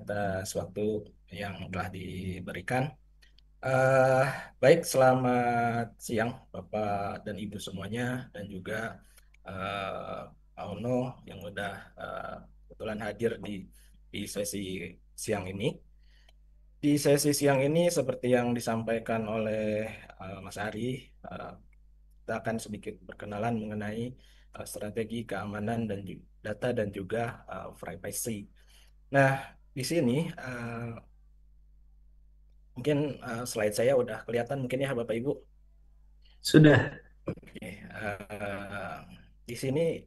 atas waktu yang telah diberikan. Eh, Baik, selamat siang Bapak dan Ibu semuanya, dan juga eh, Pak Ono yang udah kebetulan hadir di sesi siang ini. Di sesi siang ini, seperti yang disampaikan oleh Mas Ari, eh, kita akan sedikit berkenalan mengenai strategi keamanan dan data dan juga privacy. Nah, di sini mungkin slide saya udah kelihatan mungkin ya Bapak Ibu. Sudah, Oke, di sini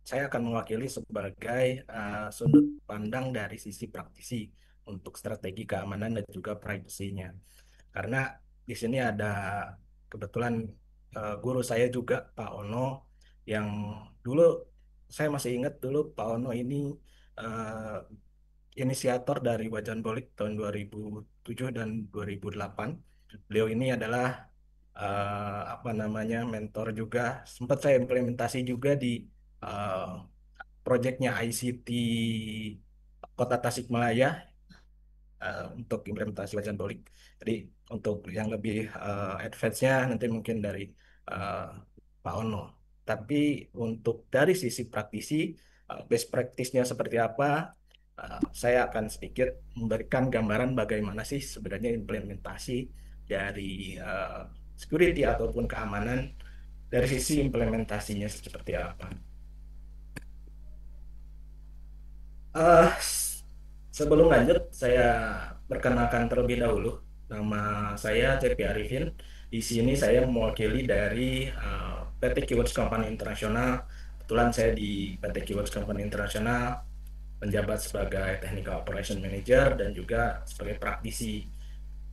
saya akan mewakili sebagai sudut pandang dari sisi praktisi untuk strategi keamanan dan juga privasinya. Karena di sini ada kebetulan guru saya juga Pak Ono yang dulu saya masih ingat dulu Pak Ono ini eh, inisiator dari Wajan Bolik tahun 2007 dan 2008. Beliau ini adalah apa namanya mentor juga. Sempat saya implementasi juga di eh, proyeknya ICT Kota Tasikmalaya untuk implementasi Wajan Bolik. Jadi untuk yang lebih advance-nya nanti mungkin dari eh, Pak Ono. Tapi untuk dari sisi praktisi, best practice-nya seperti apa, saya akan sedikit memberikan gambaran bagaimana sih sebenarnya implementasi dari security ataupun keamanan dari sisi implementasinya seperti apa. Eh, Sebelum lanjut, saya perkenalkan terlebih dahulu. Nama saya Cepi Arifin. Di sini saya mewakili dari PT Keywords Company Internasional. Kebetulan saya di PT Keywords Company Internasional menjabat sebagai Technical Operation Manager dan juga sebagai praktisi.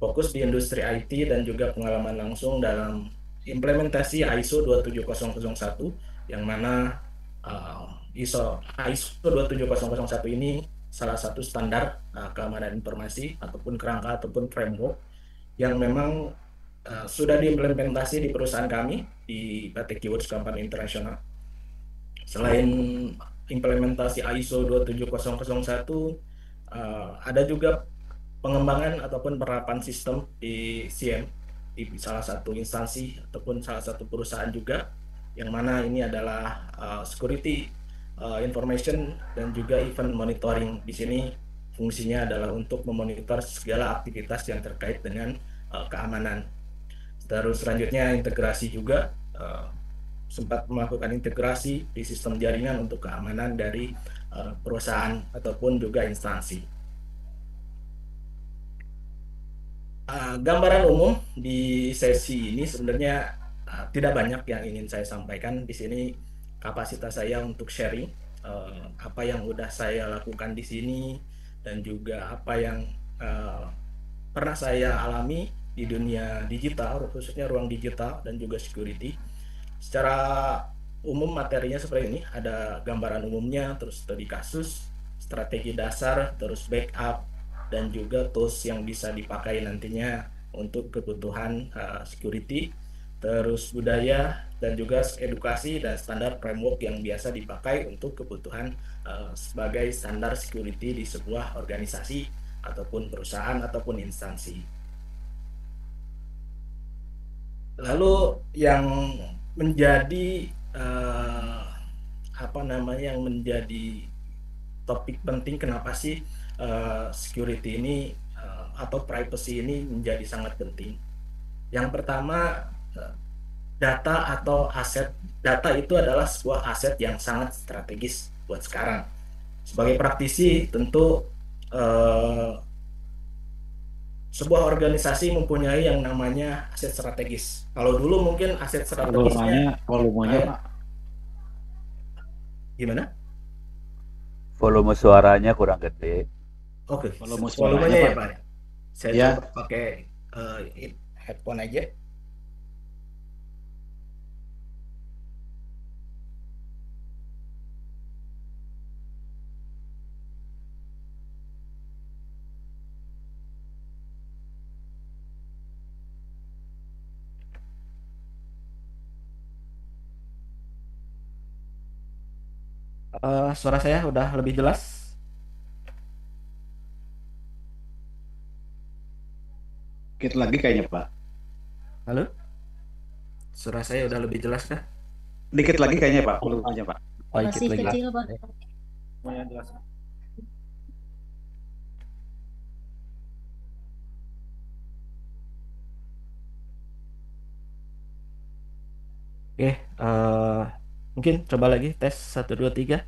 Fokus di industri IT dan juga pengalaman langsung dalam implementasi ISO 27001, yang mana ISO 27001 ini salah satu standar keamanan informasi ataupun kerangka ataupun framework yang memang sudah diimplementasi di perusahaan kami di PT Keywords Company International. Selain implementasi ISO 27001, ada juga pengembangan ataupun penerapan sistem di CM di salah satu instansi ataupun salah satu perusahaan juga, yang mana ini adalah security information dan juga event monitoring. Di sini fungsinya adalah untuk memonitor segala aktivitas yang terkait dengan keamanan. Terus selanjutnya integrasi juga, sempat melakukan integrasi di sistem jaringan untuk keamanan dari perusahaan ataupun juga instansi. Gambaran umum di sesi ini sebenarnya tidak banyak yang ingin saya sampaikan. Di sini kapasitas saya untuk sharing apa yang udah saya lakukan di sini dan juga apa yang uh, pernah saya alami di dunia digital, khususnya ruang digital dan juga security. Secara umum materinya seperti ini, ada gambaran umumnya, terus studi kasus, strategi dasar, terus backup, dan juga tools yang bisa dipakai nantinya untuk kebutuhan security, terus budaya, dan juga edukasi dan standar framework yang biasa dipakai untuk kebutuhan sebagai standar security di sebuah organisasi ataupun perusahaan ataupun instansi. Lalu yang menjadi eh, apa namanya yang menjadi topik penting, kenapa sih security ini atau privacy ini menjadi sangat penting. Yang pertama, eh, data atau aset. Data itu adalah sebuah aset yang sangat strategis buat sekarang. Sebagai praktisi, tentu eh, sebuah organisasi mempunyai yang namanya aset strategis. Kalau dulu mungkin aset strategisnya, volumenya eh, Pak, gimana? volume suaranya kurang gede. Oke, Volume suaranya volumenya ya Pak. Pak. Saya coba Ya, pakai headphone aja. Suara saya udah lebih jelas. Dikit lagi kayaknya, Pak. Halo, suara saya udah lebih jelas kah? Dikit lagi kayaknya, Pak, volumenya, Pak. Oh, dikit Masih lagi ya. kecil, Pak. Semuanya jelas. Oke, mungkin coba lagi tes 1 2 3.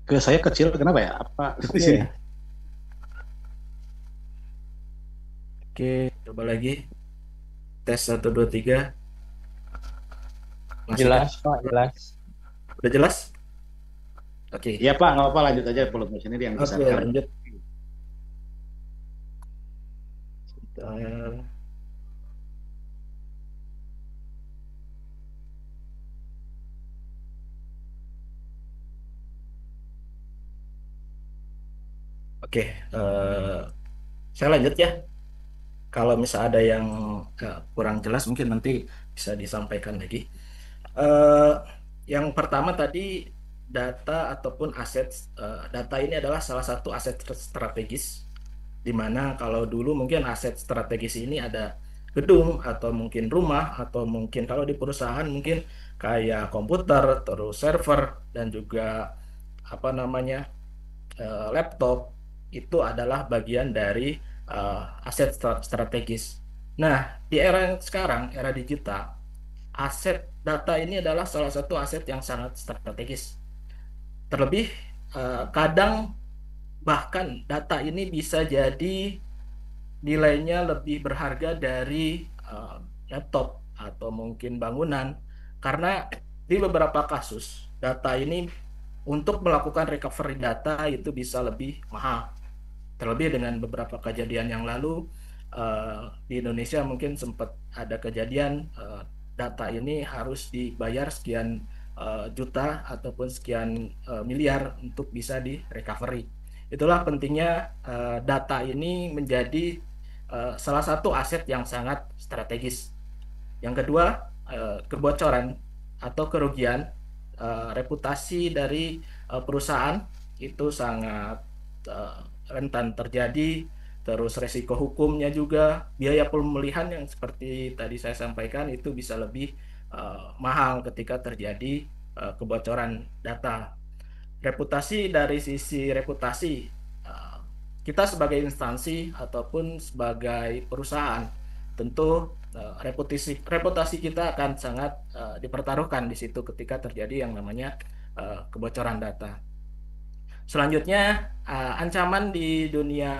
Ke saya kecil, kenapa ya? Apa di sini? Oke, oke, coba lagi tes 1 2 3. Masih kan? Jelas, Pak, jelas. Udah jelas? Oke, Iya, Pak, nggak apa-apa, lanjut aja volumenya ini yang oke, dibesarkan. lanjut. Sebentar. Oke, saya lanjut ya. Kalau misal ada yang kurang jelas, mungkin nanti bisa disampaikan lagi. Eh, yang pertama tadi data ataupun aset, data ini adalah salah satu aset strategis, di mana kalau dulu mungkin aset strategis ini ada gedung atau mungkin rumah atau mungkin kalau di perusahaan mungkin kayak komputer, terus server dan juga apa namanya laptop itu adalah bagian dari aset strategis. Nah, di era yang sekarang, era digital, aset data ini adalah salah satu aset yang sangat strategis. Terlebih kadang bahkan data ini bisa jadi nilainya lebih berharga dari laptop atau mungkin bangunan, karena di beberapa kasus data ini untuk melakukan recovery data itu bisa lebih mahal. Terlebih dengan beberapa kejadian yang lalu di Indonesia mungkin sempat ada kejadian data ini harus dibayar sekian juta ataupun sekian miliar untuk bisa di recovery. Itulah pentingnya data ini menjadi salah satu aset yang sangat strategis. Yang kedua, kebocoran atau kerugian reputasi dari perusahaan itu sangat eh, rentan terjadi. Terus resiko hukumnya juga, biaya pemulihan yang seperti tadi saya sampaikan itu bisa lebih mahal ketika terjadi kebocoran data. Reputasi, dari sisi reputasi, eh, kita sebagai instansi ataupun sebagai perusahaan tentu reputasi kita akan sangat dipertaruhkan di situ ketika terjadi yang namanya kebocoran data. Selanjutnya, ancaman di dunia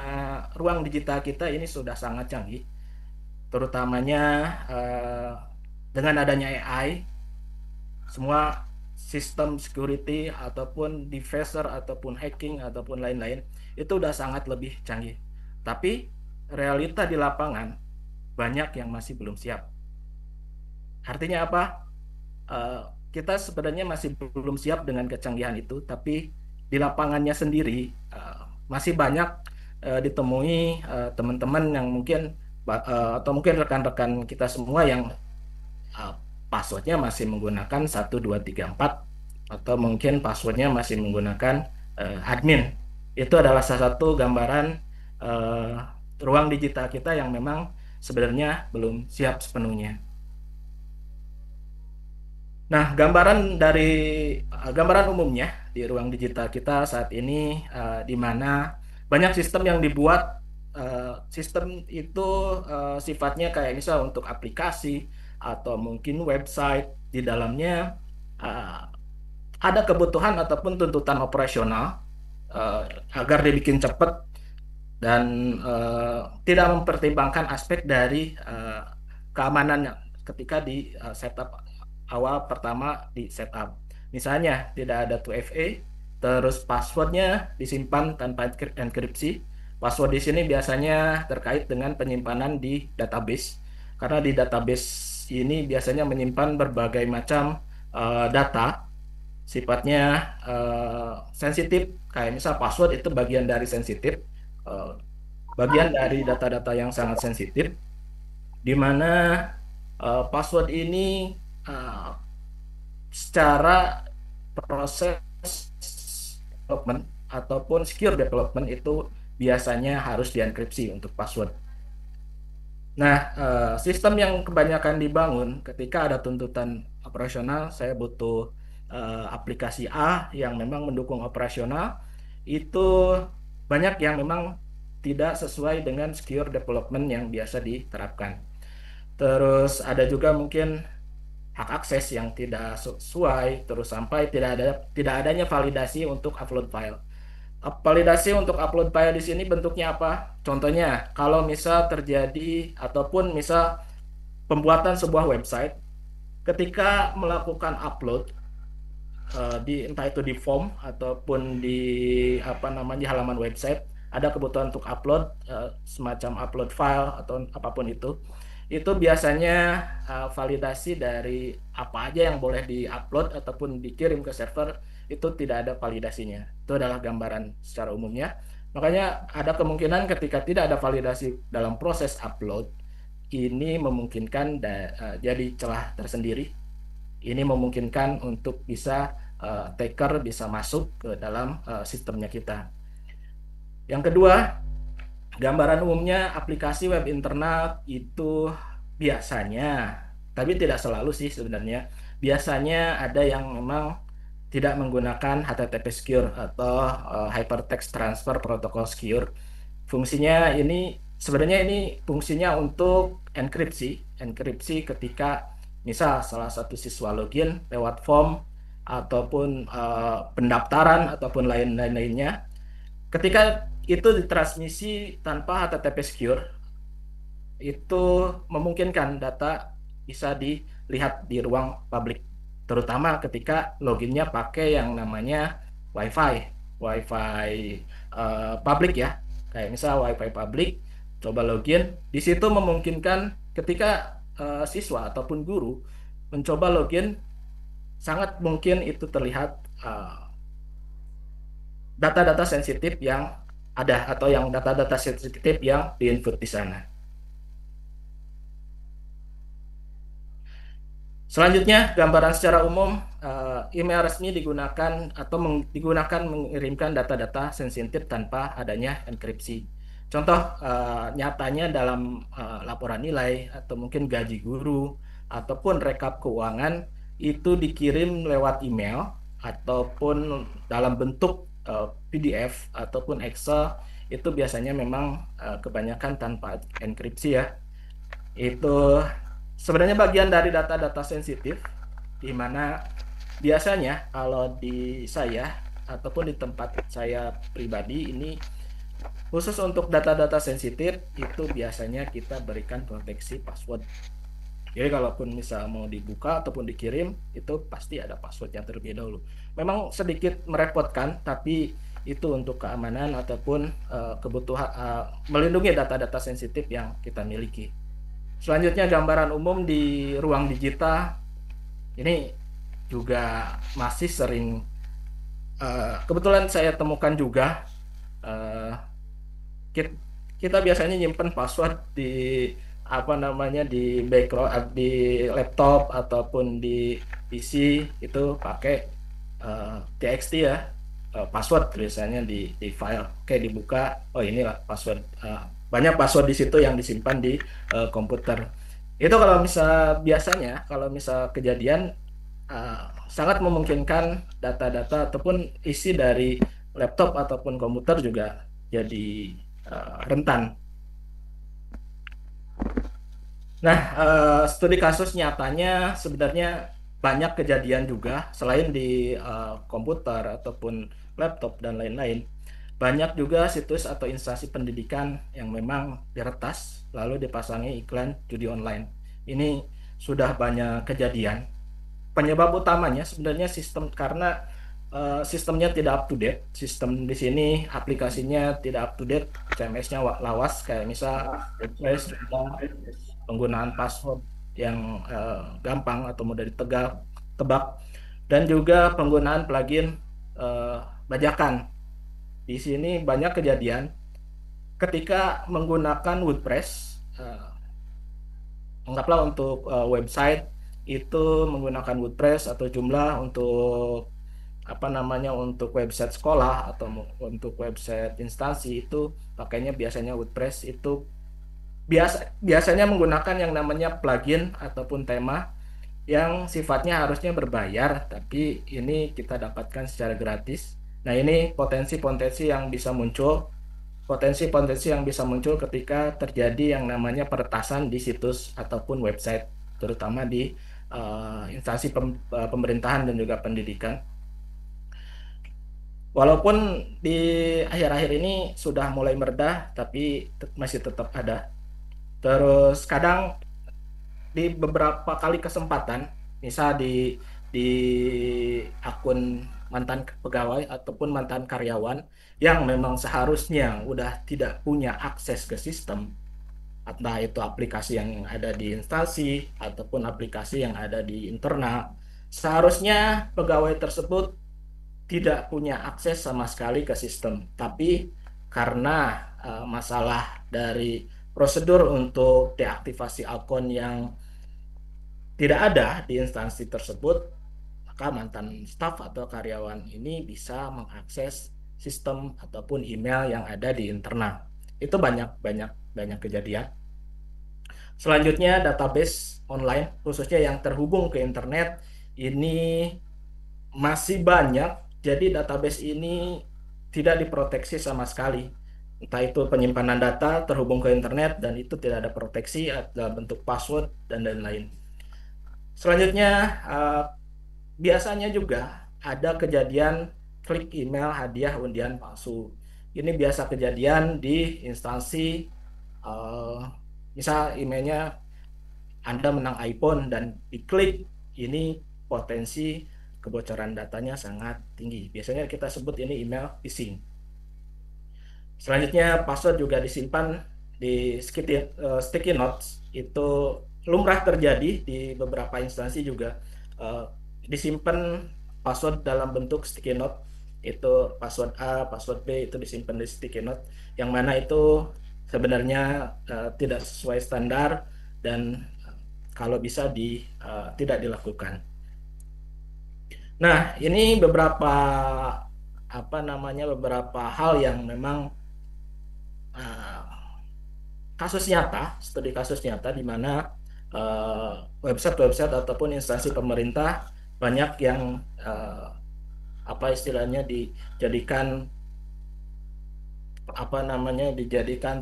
ruang digital kita ini sudah sangat canggih, terutamanya eh, dengan adanya AI. Semua sistem security ataupun devicer ataupun hacking ataupun lain-lain itu udah sangat lebih canggih. Tapi realita di lapangan banyak yang masih belum siap. Artinya apa? Eh, kita sebenarnya masih belum siap dengan kecanggihan itu, tapi di lapangannya sendiri eh, masih banyak ditemui teman-teman yang mungkin atau mungkin rekan-rekan kita semua yang uh, passwordnya masih menggunakan 1234 atau mungkin passwordnya masih menggunakan admin. Itu adalah salah satu gambaran uh, ruang digital kita yang memang sebenarnya belum siap sepenuhnya. Nah, gambaran umumnya di ruang digital kita saat ini di mana banyak sistem yang dibuat. Sistem itu sifatnya kayak misal untuk aplikasi atau mungkin website, di dalamnya uh, ada kebutuhan ataupun tuntutan operasional uh, agar dibikin cepat dan tidak mempertimbangkan aspek dari keamanannya ketika di setup awal pertama di setup. Misalnya tidak ada 2FA, terus passwordnya disimpan tanpa enkripsi. Password di sini biasanya terkait dengan penyimpanan di database, karena di database ini biasanya menyimpan berbagai macam data sifatnya sensitif, kayak misal password itu bagian dari sensitif, eh, bagian dari data-data yang sangat sensitif, di mana password ini secara proses development ataupun secure development itu biasanya harus dienkripsi untuk password. Nah, sistem yang kebanyakan dibangun ketika ada tuntutan operasional, saya butuh aplikasi A yang memang mendukung operasional, itu banyak yang memang tidak sesuai dengan secure development yang biasa diterapkan. Terus ada juga mungkin hak akses yang tidak sesuai, terus sampai tidak adanya validasi untuk upload file. Validasi untuk upload file di sini bentuknya apa? Contohnya, kalau misal terjadi ataupun misal pembuatan sebuah website, ketika melakukan upload entah itu di form ataupun di apa namanya halaman website, ada kebutuhan untuk upload semacam upload file atau apapun itu biasanya validasi dari apa aja yang boleh diupload ataupun dikirim ke server itu tidak ada validasinya. Itu adalah gambaran secara umumnya. Makanya ada kemungkinan ketika tidak ada validasi dalam proses upload, ini memungkinkan jadi celah tersendiri. Ini memungkinkan untuk bisa attacker bisa masuk ke dalam sistemnya kita. Yang kedua, gambaran umumnya aplikasi web internal itu biasanya, tapi tidak selalu sih sebenarnya, biasanya ada yang memang tidak menggunakan HTTP Secure atau Hypertext Transfer Protocol Secure. Fungsinya ini sebenarnya ini fungsinya untuk enkripsi ketika misal salah satu siswa login lewat form ataupun pendaftaran ataupun lain-lainnya. Ketika itu ditransmisi tanpa HTTP Secure, itu memungkinkan data bisa dilihat di ruang publik, terutama ketika loginnya pakai yang namanya WiFi publik ya. Kayak misal WiFi publik, coba login, di situ memungkinkan ketika siswa ataupun guru mencoba login, sangat mungkin itu terlihat data-data sensitif yang ada atau yang data-data sensitif yang diinput di sana. Selanjutnya, gambaran secara umum, email resmi digunakan digunakan mengirimkan data-data sensitif tanpa adanya enkripsi. Contoh nyatanya dalam laporan nilai atau mungkin gaji guru ataupun rekap keuangan itu dikirim lewat email ataupun dalam bentuk PDF ataupun Excel, itu biasanya memang kebanyakan tanpa enkripsi ya. Itu sebenarnya bagian dari data-data sensitif, di mana biasanya kalau di saya ataupun di tempat saya pribadi ini, khusus untuk data-data sensitif itu biasanya kita berikan proteksi password. Jadi kalaupun misal mau dibuka ataupun dikirim, itu pasti ada passwordnya terlebih dahulu. Memang sedikit merepotkan, tapi itu untuk keamanan ataupun kebutuhan melindungi data-data sensitif yang kita miliki. Selanjutnya, gambaran umum di ruang digital ini juga masih sering kebetulan saya temukan juga kita biasanya nyimpen password di apa namanya di background di laptop ataupun di PC itu pakai TXT ya, password tulisannya di file. Oke, dibuka, oh inilah password, banyak password di situ yang disimpan di komputer. Itu kalau biasanya kalau misal kejadian sangat memungkinkan data-data ataupun isi dari laptop ataupun komputer juga jadi rentan. Nah, studi kasus nyatanya sebenarnya banyak kejadian juga selain di komputer ataupun laptop dan lain-lain. Banyak juga situs atau instansi pendidikan yang memang diretas lalu dipasangi iklan judi online. Ini sudah banyak kejadian. Penyebab utamanya sebenarnya karena sistemnya tidak up to date. Sistem di sini aplikasinya tidak up to date, CMS-nya lawas, kayak misal WordPress, penggunaan password yang gampang atau mudah tebak, dan juga penggunaan plugin bajakan. Di sini banyak kejadian ketika menggunakan WordPress, anggaplah untuk website itu menggunakan WordPress atau Joomla untuk apa namanya untuk website sekolah atau untuk website instansi itu pakainya biasanya WordPress itu biasanya menggunakan yang namanya plugin ataupun tema yang sifatnya harusnya berbayar, tapi ini kita dapatkan secara gratis. Nah, ini potensi-potensi yang bisa muncul ketika terjadi yang namanya peretasan di situs ataupun website, terutama di instansi pemerintahan dan juga pendidikan. Walaupun di akhir-akhir ini sudah mulai meredah, tapi masih tetap ada. Terus kadang di beberapa kali kesempatan, misal di akun mantan pegawai ataupun mantan karyawan yang memang seharusnya udah tidak punya akses ke sistem, entah itu aplikasi yang ada di instansi ataupun aplikasi yang ada di internal, seharusnya pegawai tersebut tidak punya akses sama sekali ke sistem. Tapi karena masalah dari prosedur untuk deaktivasi akun yang tidak ada di instansi tersebut, maka mantan staf atau karyawan ini bisa mengakses sistem ataupun email yang ada di internal. Itu banyak banyak banyak kejadian. Selanjutnya database online khususnya yang terhubung ke internet ini masih banyak. Jadi database ini tidak diproteksi sama sekali. Entah itu penyimpanan data terhubung ke internet dan itu tidak ada proteksi dalam bentuk password dan lain-lain. Selanjutnya, biasanya juga ada kejadian klik email hadiah undian palsu. Ini biasa kejadian di instansi, misal emailnya Anda menang iPhone dan diklik, ini potensi kebocoran datanya sangat tinggi. Biasanya kita sebut ini email phishing. Selanjutnya, password juga disimpan di sticky notes. Itu lumrah terjadi di beberapa instansi juga. Disimpan password dalam bentuk sticky note. Itu password A, password B itu disimpan di sticky note. Yang mana itu sebenarnya tidak sesuai standar dan kalau bisa tidak dilakukan. Nah, ini beberapa beberapa hal yang memang studi kasus nyata di mana website-website ataupun instansi pemerintah banyak yang istilahnya dijadikan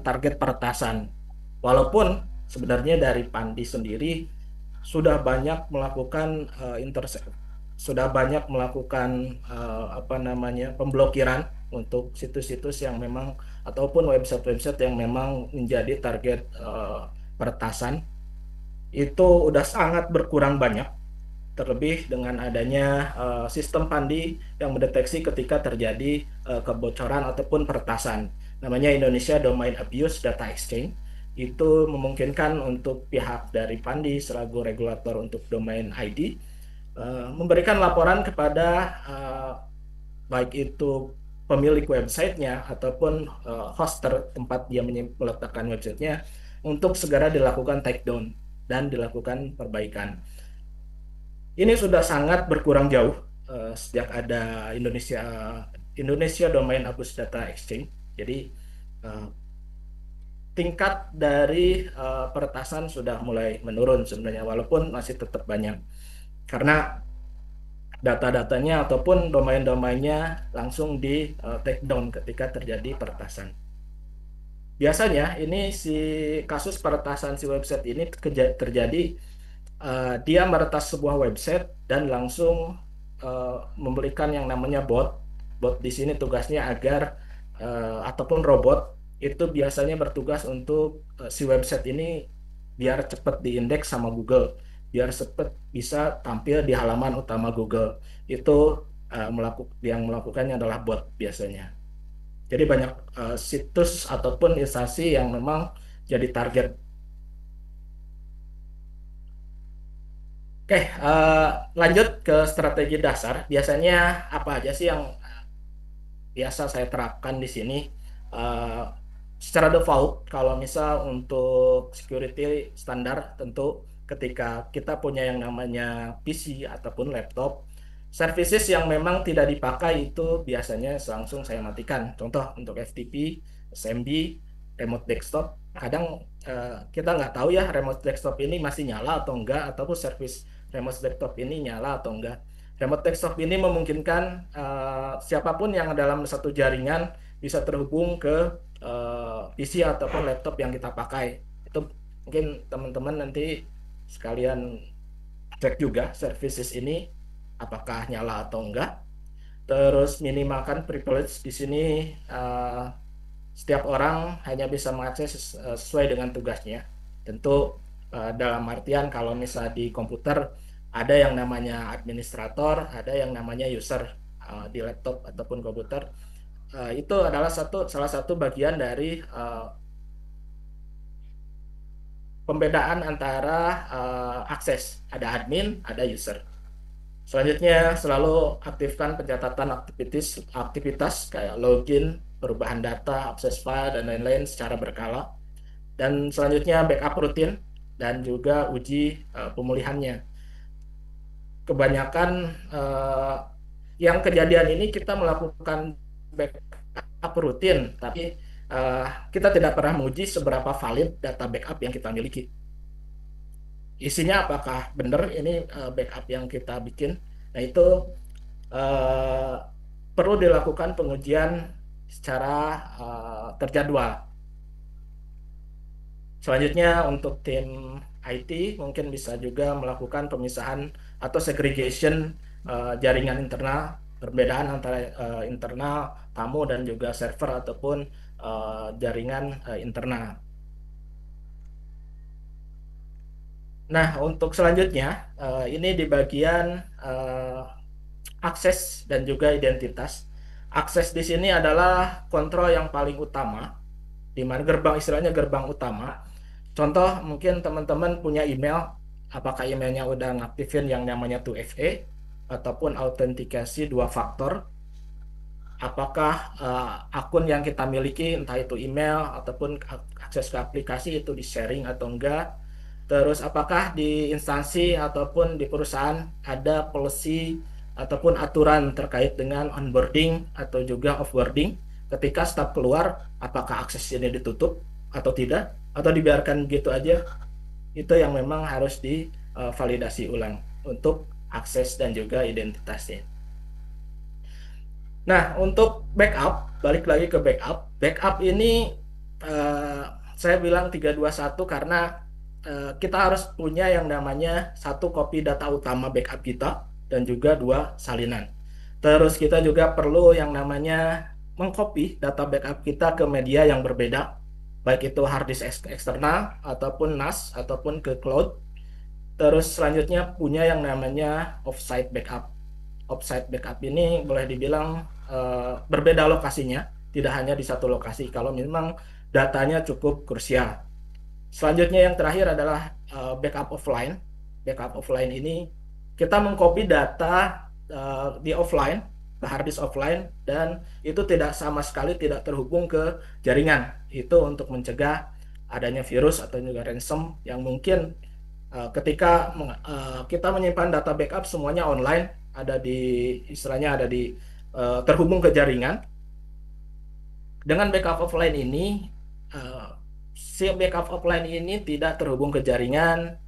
target peretasan. Walaupun sebenarnya dari Pandi sendiri sudah banyak melakukan pemblokiran untuk situs-situs yang memang ataupun website-website yang memang menjadi target peretasan. Itu udah sangat berkurang banyak, terlebih dengan adanya sistem Pandi yang mendeteksi ketika terjadi kebocoran ataupun peretasan. Namanya Indonesia Domain Abuse Data Exchange. Itu memungkinkan untuk pihak dari Pandi selaku regulator untuk domain ID memberikan laporan kepada baik itu pemilik websitenya ataupun hoster tempat dia meletakkan websitenya untuk segera dilakukan takedown dan dilakukan perbaikan. Ini sudah sangat berkurang jauh sejak ada Indonesia Domain Abuse Data Exchange. Jadi tingkat dari peretasan sudah mulai menurun sebenarnya, walaupun masih tetap banyak. Karena data-datanya ataupun domain-domainnya langsung di take down ketika terjadi peretasan. Biasanya ini si kasus peretasan si website ini terjadi dia meretas sebuah website dan langsung memberikan yang namanya bot. Bot di sini tugasnya agar ataupun robot itu biasanya bertugas untuk si website ini biar cepat diindeks sama Google, biar cepat bisa tampil di halaman utama Google. Itu yang melakukannya adalah bot biasanya. Jadi banyak situs ataupun instansi yang memang jadi target. Oke, lanjut ke strategi dasar. Biasanya apa aja sih yang biasa saya terapkan di sini? Secara default, kalau misal untuk security standar, tentu ketika kita punya yang namanya PC ataupun laptop, Services yang memang tidak dipakai itu biasanya langsung saya matikan. Contoh untuk FTP, SMB, remote desktop. Kadang kita nggak tahu ya remote desktop ini masih nyala atau enggak, ataupun service remote desktop ini nyala atau enggak. Remote desktop ini memungkinkan siapapun yang dalam satu jaringan bisa terhubung ke PC ataupun laptop yang kita pakai. Itu mungkin teman-teman nanti sekalian cek juga services ini apakah nyala atau enggak. Terus minimalkan privilege di sini setiap orang hanya bisa mengakses sesuai dengan tugasnya. Tentu dalam artian kalau misalnya di komputer ada yang namanya administrator, ada yang namanya user di laptop ataupun komputer. Itu adalah salah satu bagian dari pembedaan antara akses. Ada admin, ada user. Selanjutnya, selalu aktifkan pencatatan aktivitas kayak login, perubahan data, akses file, dan lain-lain secara berkala. Dan selanjutnya, backup rutin dan juga uji pemulihannya. Kebanyakan yang kejadian ini kita melakukan backup rutin, tapi kita tidak pernah menguji seberapa valid data backup yang kita miliki. Isinya apakah benar ini backup yang kita bikin. Nah, itu perlu dilakukan pengujian secara terjadwal. Selanjutnya untuk tim IT mungkin bisa juga melakukan pemisahan atau segregation jaringan internal, perbedaan antara internal tamu dan juga server ataupun jaringan internal. Nah, untuk selanjutnya, ini di bagian akses dan juga identitas. Akses di sini adalah kontrol yang paling utama, di mana istilahnya gerbang utama. Contoh, mungkin teman-teman punya email, apakah emailnya udah ngaktifin yang namanya 2FA, ataupun autentikasi 2 faktor. Apakah akun yang kita miliki, entah itu email ataupun akses ke aplikasi itu di-sharing atau enggak. Terus apakah di instansi ataupun di perusahaan ada policy ataupun aturan terkait dengan onboarding atau juga offboarding. Ketika staf keluar, apakah akses ini ditutup atau tidak, atau dibiarkan gitu aja. Itu yang memang harus divalidasi ulang untuk akses dan juga identitasnya. Nah, untuk backup, balik lagi ke backup. Backup ini saya bilang 321 karena kita harus punya yang namanya 1 copy data utama backup kita dan juga 2 salinan. Terus kita juga perlu yang namanya mengcopy data backup kita ke media yang berbeda, baik itu hard disk eksternal ataupun NAS ataupun ke cloud. Terus selanjutnya punya yang namanya offsite backup. Offsite backup ini boleh dibilang berbeda lokasinya, tidak hanya di satu lokasi kalau memang datanya cukup krusial. Selanjutnya yang terakhir adalah backup offline. Backup offline ini kita mengcopy data di offline ke hard disk offline dan itu tidak sama sekali tidak terhubung ke jaringan. Itu untuk mencegah adanya virus atau juga ransom yang mungkin ketika kita menyimpan data backup semuanya online, ada di istilahnya ada di terhubung ke jaringan. Dengan backup offline ini si backup offline ini tidak terhubung ke jaringan,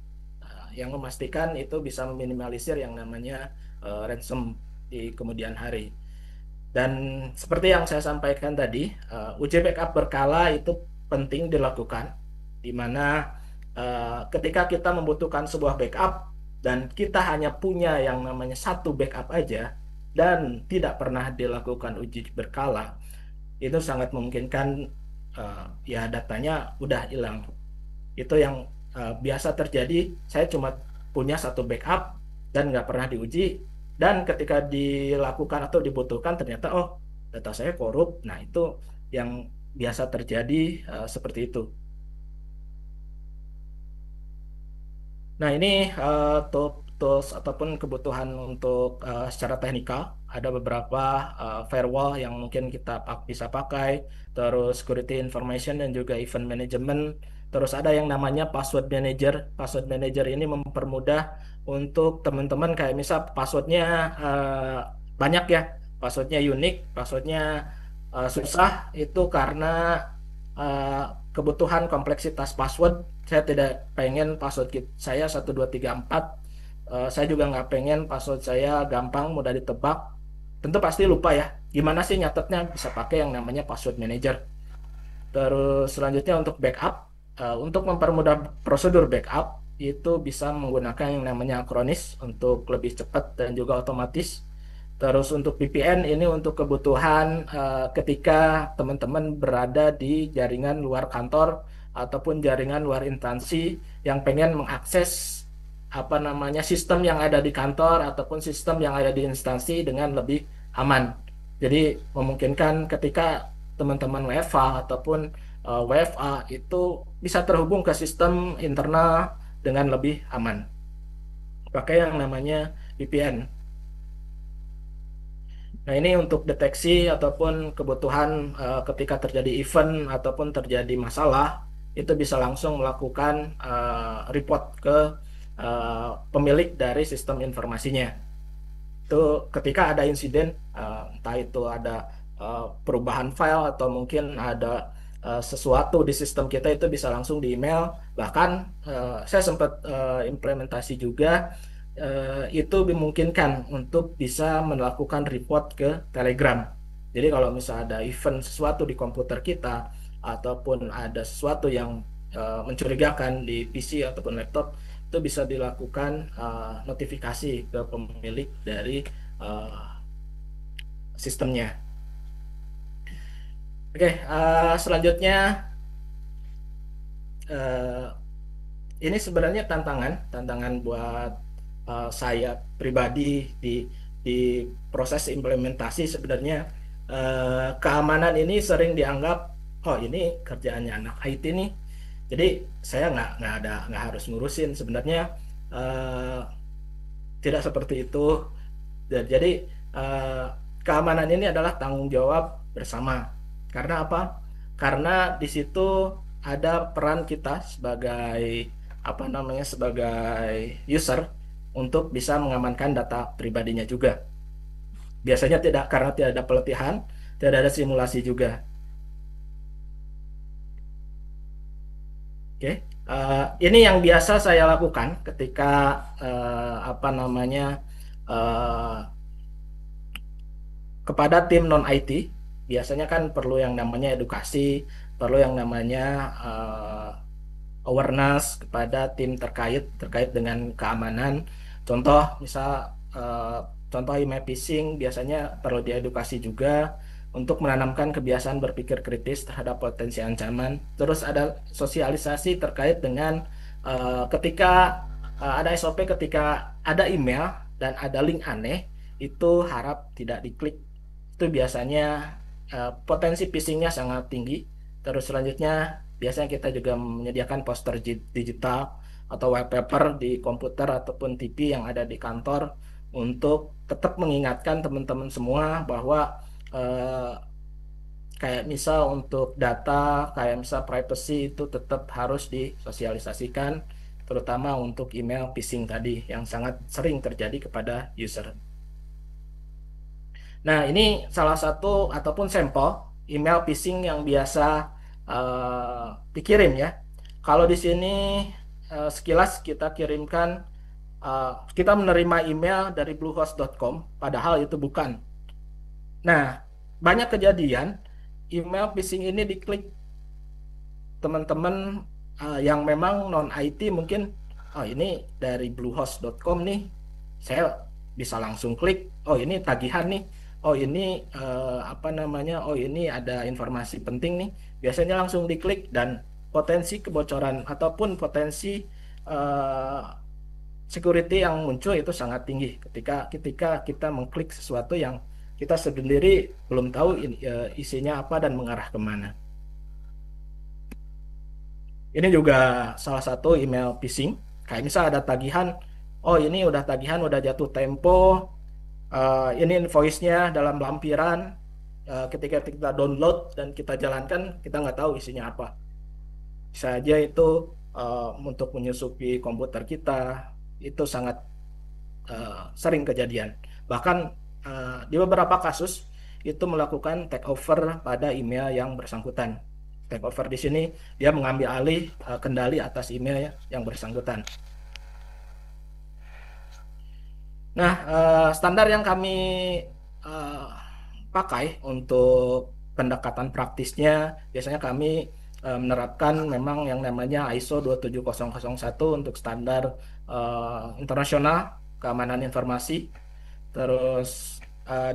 yang memastikan itu bisa meminimalisir yang namanya ransom di kemudian hari. Dan seperti yang saya sampaikan tadi, uji backup berkala itu penting dilakukan, di mana ketika kita membutuhkan sebuah backup dan kita hanya punya yang namanya 1 backup aja dan tidak pernah dilakukan uji berkala, itu sangat memungkinkan ya datanya udah hilang. Itu yang biasa terjadi. Saya cuma punya 1 backup dan nggak pernah diuji, dan ketika dilakukan atau dibutuhkan ternyata oh data saya korup. Nah, itu yang biasa terjadi seperti itu. Nah, ini tools ataupun kebutuhan untuk secara teknikal. Ada beberapa firewall yang mungkin kita bisa pakai, terus security information dan juga event management. Terus ada yang namanya password manager. Password manager ini mempermudah untuk teman-teman kayak misal passwordnya banyak ya, passwordnya unik, passwordnya susah itu karena uh, kebutuhan kompleksitas password. Saya tidak pengen password saya 1234. Saya juga nggak pengen password saya gampang mudah ditebak. Tentu pasti lupa ya. Gimana sih nyatetnya? Bisa pakai yang namanya password manager. Terus selanjutnya untuk backup. Untuk mempermudah prosedur backup itu bisa menggunakan yang namanya Acronis untuk lebih cepat dan juga otomatis. Terus untuk VPN ini untuk kebutuhan ketika teman-teman berada di jaringan luar kantor ataupun jaringan luar instansi yang pengen mengakses apa namanya sistem yang ada di kantor ataupun sistem yang ada di instansi dengan lebih aman. Jadi memungkinkan ketika teman-teman WFA ataupun WFA itu bisa terhubung ke sistem internal dengan lebih aman. Pakai yang namanya VPN. Nah, ini untuk deteksi ataupun kebutuhan ketika terjadi event ataupun terjadi masalah, itu bisa langsung melakukan report ke pemilik dari sistem informasinya. Itu ketika ada insiden, entah itu ada perubahan file atau mungkin ada sesuatu di sistem kita itu bisa langsung di email. Bahkan saya sempat implementasi juga itu dimungkinkan untuk bisa melakukan report ke Telegram. Jadi kalau misalnya ada event sesuatu di komputer kita ataupun ada sesuatu yang mencurigakan di PC ataupun laptop, itu bisa dilakukan notifikasi ke pemilik dari sistemnya. Oke, selanjutnya ini sebenarnya tantangan buat saya pribadi di proses implementasi. Sebenarnya keamanan ini sering dianggap, oh ini kerjaannya anak IT nih, jadi saya nggak harus ngurusin. Sebenarnya tidak seperti itu. Jadi keamanan ini adalah tanggung jawab bersama. Karena apa? Karena di situ ada peran kita sebagai apa namanya sebagai user untuk bisa mengamankan data pribadinya juga. Biasanya tidak, karena tidak ada pelatihan, tidak ada simulasi juga. Oke, ini yang biasa saya lakukan ketika apa namanya kepada tim non IT. Biasanya kan perlu yang namanya edukasi, perlu yang namanya awareness kepada tim terkait dengan keamanan. Contoh misal contoh email phishing biasanya perlu diedukasi juga untuk menanamkan kebiasaan berpikir kritis terhadap potensi ancaman. Terus ada sosialisasi terkait dengan ketika ada SOP ketika ada email dan ada link aneh itu harap tidak diklik. Itu biasanya potensi phishingnya sangat tinggi. Terus selanjutnya biasanya kita juga menyediakan poster digital atau wallpaper di komputer ataupun TV yang ada di kantor untuk tetap mengingatkan teman-teman semua bahwa kayak misal untuk data, kayak misal privacy itu tetap harus disosialisasikan, terutama untuk email phishing tadi yang sangat sering terjadi kepada user. Nah, ini salah satu ataupun sampel email phishing yang biasa dikirim ya. Kalau di sini sekilas kita kirimkan, kita menerima email dari bluehost.com, padahal itu bukan. Nah, banyak kejadian email phishing ini diklik teman-teman yang memang non IT mungkin, oh ini dari bluehost.com nih, saya bisa langsung klik, oh ini tagihan nih, oh ini apa namanya, oh ini ada informasi penting nih, biasanya langsung diklik dan potensi kebocoran ataupun potensi security yang muncul itu sangat tinggi ketika kita mengklik sesuatu yang kita sendiri belum tahu isinya apa dan mengarah kemana. Ini juga salah satu email phishing. Kayak misal ada tagihan, oh ini udah tagihan, udah jatuh tempo, ini invoice-nya dalam lampiran. Ketika kita download dan kita jalankan, kita nggak tahu isinya apa. Bisa aja itu untuk menyusupi komputer kita, itu sangat sering kejadian. Bahkan di beberapa kasus itu melakukan takeover pada email yang bersangkutan. Takeover di sini dia mengambil alih kendali atas email yang bersangkutan. Nah, standar yang kami eh, pakai untuk pendekatan praktisnya, biasanya kami menerapkan memang yang namanya ISO 27001 untuk standar internasional keamanan informasi. Terus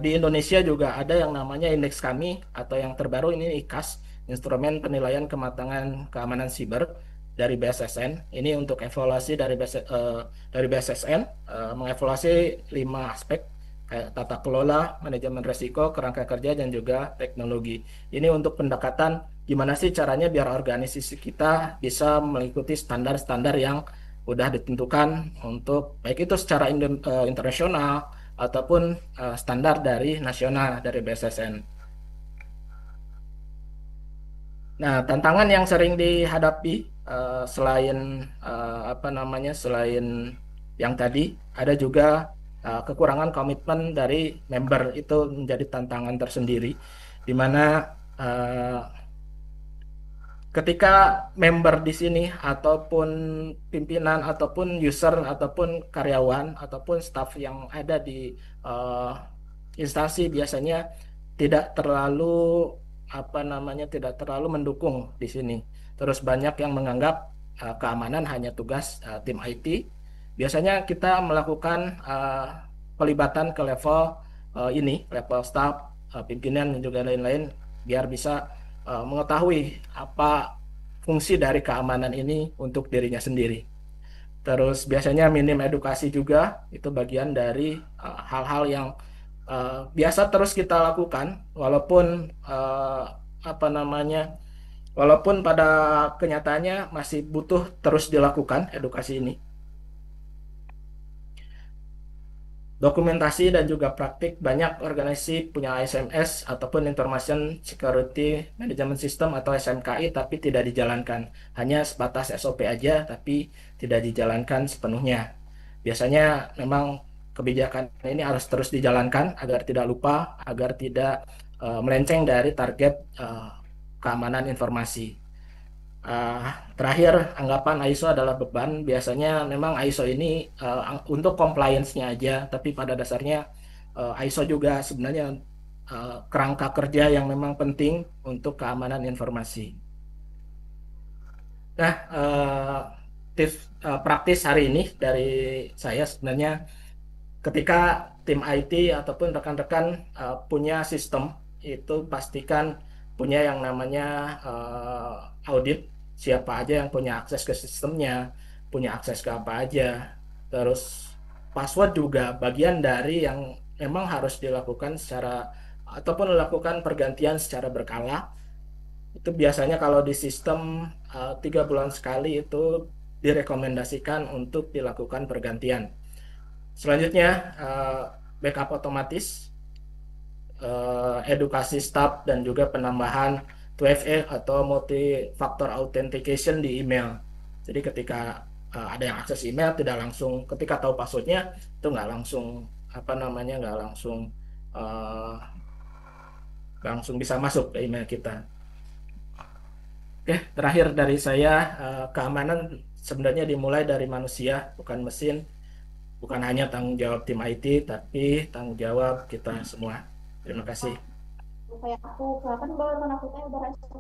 di Indonesia juga ada yang namanya indeks kami atau yang terbaru ini IKAS, Instrumen Penilaian Kematangan Keamanan Siber dari BSSN. Ini untuk evaluasi dari BSSN, mengevaluasi 5 aspek kayak tata kelola, manajemen resiko, kerangka kerja, dan juga teknologi. Ini untuk pendekatan gimana sih caranya biar organisasi kita bisa mengikuti standar-standar yang udah ditentukan untuk baik itu secara internasional ataupun standar dari nasional dari BSSN. Nah, tantangan yang sering dihadapi selain selain yang tadi ada juga kekurangan komitmen dari member, itu menjadi tantangan tersendiri di mana uh, ketika member di sini ataupun pimpinan ataupun user ataupun karyawan ataupun staff yang ada di eh, instansi biasanya tidak terlalu tidak terlalu mendukung di sini. Terus banyak yang menganggap keamanan hanya tugas tim IT. Biasanya kita melakukan pelibatan ke level level staff, pimpinan dan juga lain-lain biar bisa mengetahui apa fungsi dari keamanan ini untuk dirinya sendiri. Terus biasanya minim edukasi juga, itu bagian dari hal-hal yang biasa terus kita lakukan, walaupun uh, apa namanya, walaupun pada kenyataannya masih butuh terus dilakukan edukasi ini. Dokumentasi dan juga praktik, banyak organisasi punya ISMS ataupun Information Security Management System atau SMKI tapi tidak dijalankan. Hanya sebatas SOP aja tapi tidak dijalankan sepenuhnya. Biasanya memang kebijakan ini harus terus dijalankan agar tidak lupa, agar tidak melenceng dari target keamanan informasi. Terakhir, anggapan ISO adalah beban. Biasanya memang ISO ini untuk compliance-nya aja, tapi pada dasarnya ISO juga sebenarnya kerangka kerja yang memang penting untuk keamanan informasi. Nah, tips praktis hari ini dari saya sebenarnya, ketika tim IT ataupun rekan-rekan punya sistem, itu pastikan punya yang namanya audit, siapa aja yang punya akses ke sistemnya, punya akses ke apa aja. Terus password juga bagian dari yang memang harus dilakukan secara ataupun dilakukan pergantian secara berkala. Itu biasanya kalau di sistem 3 bulan sekali itu direkomendasikan untuk dilakukan pergantian. Selanjutnya backup otomatis, edukasi staff dan juga penambahan 2FA atau multi-factor authentication di email. Jadi ketika ada yang akses email tidak langsung, ketika tahu passwordnya itu nggak langsung nggak langsung langsung bisa masuk ke email kita. Oke, terakhir dari saya, keamanan sebenarnya dimulai dari manusia, bukan mesin, bukan hanya tanggung jawab tim IT, tapi tanggung jawab kita semua. Terima kasih. Kayak aku, kan baru aku udah aku